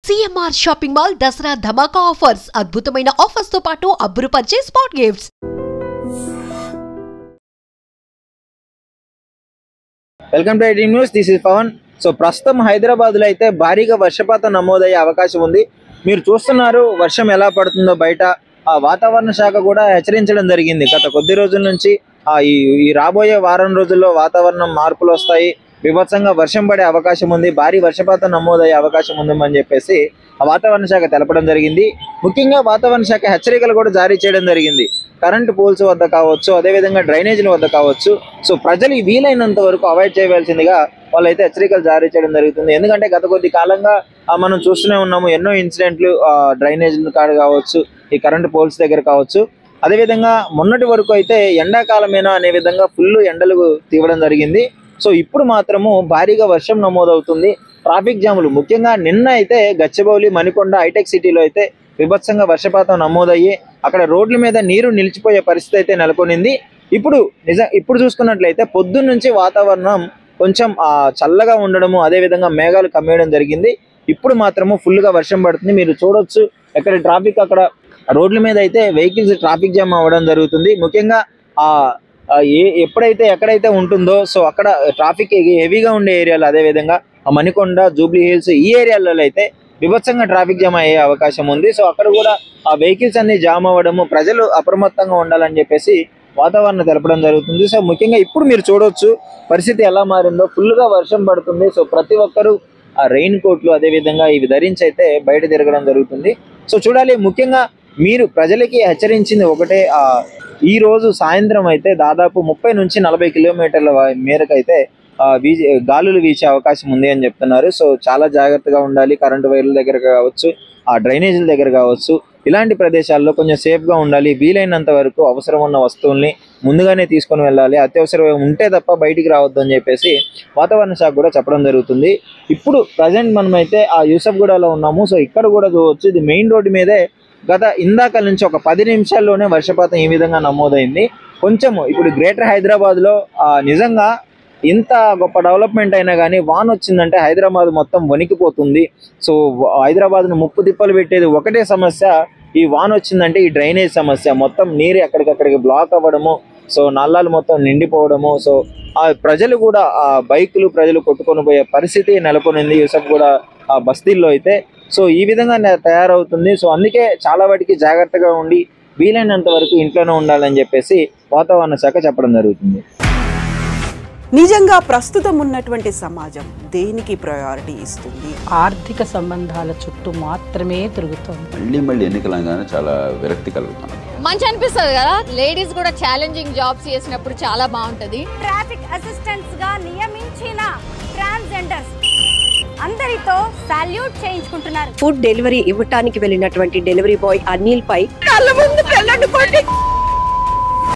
CMR shopping mall Dasara ధమాకా offers అద్భుతమైన offers తో పాటు అబ్బురుపరిచే spot gifts. Welcome to iDream news. This is Pavan. So ప్రస్తుతం హైదరాబాద్ లో అయితే భారీగా వర్షపాతం నమోదయ్యే అవకాశం ఉంది. మీరు చూస్తున్నారు వర్షం ఎలా పడుతుందో బయట. ఆ వాతావరణ శాఖ కూడా హెచ్చరించడం జరిగింది. గత కొద్ది రోజుల నుంచి ఈ రాబోయే వారం రోజుల్లో వాతావరణం మార్పులు వస్తాయి, విభత్సంగా వర్షం పడే అవకాశం ఉంది, భారీ వర్షపాతం నమోదయ్యే అవకాశం ఉందని చెప్పేసి ఆ వాతావరణ శాఖ తెలపడం జరిగింది. ముఖ్యంగా వాతావరణ శాఖ హెచ్చరికలు కూడా జారీ చేయడం జరిగింది. కరెంటు పోల్స్ వద్ద కావచ్చు, అదేవిధంగా డ్రైనేజీల వద్ద కావచ్చు. సో ప్రజలు వీలైనంత వరకు అవాయిడ్ చేయవలసిందిగా వాళ్ళైతే హెచ్చరికలు జారీ చేయడం జరుగుతుంది. ఎందుకంటే గత కొద్ది కాలంగా మనం చూస్తూనే ఉన్నాము ఎన్నో ఇన్సిడెంట్లు, డ్రైనేజీల కాడ కావచ్చు, ఈ కరెంటు పోల్స్ దగ్గర కావచ్చు. అదేవిధంగా మొన్నటి వరకు అయితే ఎండాకాలమేనా అనే విధంగా ఫుల్ ఎండలు తీవడం జరిగింది. సో ఇప్పుడు మాత్రము భారీగా వర్షం నమోదవుతుంది. ట్రాఫిక్ జాములు ముఖ్యంగా నిన్న అయితే గచ్చిబౌలి, మణికొండ, హైటెక్ సిటీలో అయితే విభత్సంగా వర్షపాతం నమోదయ్యి అక్కడ రోడ్ల మీద నీరు నిలిచిపోయే పరిస్థితి అయితే నెలకొనింది. ఇప్పుడు చూసుకున్నట్లయితే పొద్దున్న నుంచి వాతావరణం కొంచెం చల్లగా ఉండడము, అదేవిధంగా మేఘాలు కమ్మేయడం జరిగింది. ఇప్పుడు మాత్రము ఫుల్గా వర్షం పడుతుంది. మీరు చూడొచ్చు ఎక్కడ ట్రాఫిక్, అక్కడ రోడ్ల మీద అయితే వెహికల్స్ ట్రాఫిక్ జామ్ అవ్వడం జరుగుతుంది. ముఖ్యంగా ఎక్కడైతే ఉంటుందో సో అక్కడ ట్రాఫిక్ హెవీగా ఉండే ఏరియాలు, అదేవిధంగా మణికొండ, జూబ్లీ హిల్స్ ఈ ఏరియాలలో అయితే విభత్సంగా ట్రాఫిక్ జామ్ అయ్యే అవకాశం ఉంది. సో అక్కడ కూడా ఆ వెహికల్స్ అన్ని జామ్ అవ్వడము, ప్రజలు అప్రమత్తంగా ఉండాలని చెప్పేసి వాతావరణం తెలపడం జరుగుతుంది. సో ముఖ్యంగా ఇప్పుడు మీరు చూడొచ్చు పరిస్థితి ఎలా మారిందో. ఫుల్గా వర్షం పడుతుంది. సో ప్రతి ఒక్కరూ ఆ రెయిన్ కోట్లు అదేవిధంగా ఇవి ధరించి అయితే బయట తిరగడం జరుగుతుంది. సో చూడాలి. ముఖ్యంగా మీరు ప్రజలకి హెచ్చరించింది ఒకటే, ఈ రోజు సాయంత్రం అయితే దాదాపు 30 నుంచి 40 కిలోమీటర్ల మేరకు అయితే గాలులు వీచే అవకాశం ఉంది అని చెప్తున్నారు. సో చాలా జాగ్రత్తగా ఉండాలి. కరెంటు వైర్ల దగ్గర కావచ్చు, ఆ డ్రైనేజీల దగ్గర కావచ్చు, ఇలాంటి ప్రదేశాల్లో కొంచెం సేఫ్గా ఉండాలి. వీలైనంత వరకు అవసరం ఉన్న వస్తువుల్ని ముందుగానే తీసుకొని వెళ్ళాలి. అత్యవసరం ఉంటే తప్ప బయటికి రావద్దు అని చెప్పేసి వాతావరణ శాఖ కూడా చెప్పడం జరుగుతుంది. ఇప్పుడు ప్రజెంట్ మనమైతే ఆ యూసఫ్గూడలో ఉన్నాము. సో ఇక్కడ కూడా చూడవచ్చు, ఇది మెయిన్ రోడ్డు మీదే ఇందాక నుంచి ఒక 10 నిమిషాల్లోనే వర్షపాతం ఈ విధంగా నమోదైంది. కొంచెము ఇప్పుడు గ్రేటర్ హైదరాబాద్లో నిజంగా ఇంత గొప్ప డెవలప్మెంట్ అయినా కానీ వాన వచ్చిందంటే హైదరాబాద్ మొత్తం వణికిపోతుంది. సో హైదరాబాద్ను ముప్పు తిప్పలు పెట్టేది ఒకటే సమస్య, ఈ వాన వచ్చిందంటే ఈ డ్రైనేజ్ సమస్య. మొత్తం నీరు ఎక్కడికక్కడికి బ్లాక్ అవ్వడము, సో నల్లాలు మొత్తం నిండిపోవడము. సో ఆ ప్రజలు కూడా బైకులు ప్రజలు కొట్టుకొని పోయే పరిస్థితి నెలకొనింది యూసఫ్గూడ బస్తీల్లో అయితే. సో ఈ విధంగా తయారవుతుంది. సో అందుకే చాలా వాటికి జాగ్రత్తగా ఉండి వీలైనంత వరకు ఇంట్లోనే ఉండాలని చెప్పేసి వాతావరణ శాఖ చెప్పడం జరుగుతుంది. నిజంగా ప్రస్తుతం ఉన్నటువంటి సమాజం దేనికి ప్రయారిటీ ఇస్తుంది? ఆర్థిక సంబంధాల చుట్టూ మాత్రమే తిరుగుతుంది. మళ్ళీ ఎన్నికలంగానే చాలా విరక్తి కలుగుతాం. మంచి అనిపిస్తుంది కదా, లేడీస్ కూడా ఛాలెంజింగ్ జాబ్స్ చేసినప్పుడు చాలా బాగుంటది. ట్రాఫిక్ అసిస్టెంట్స్ గా నియమించిన ట్రాన్స్జెండర్స్ అందరితో సాల్యూట్ చేయించుకుంటున్నారు. ఫుడ్ డెలివరీ ఇవ్వటానికి వెళ్ళినటువంటి డెలివరీ బాయ్ అనిల్ పై కళ్ళ ముందు పెళ్ళండి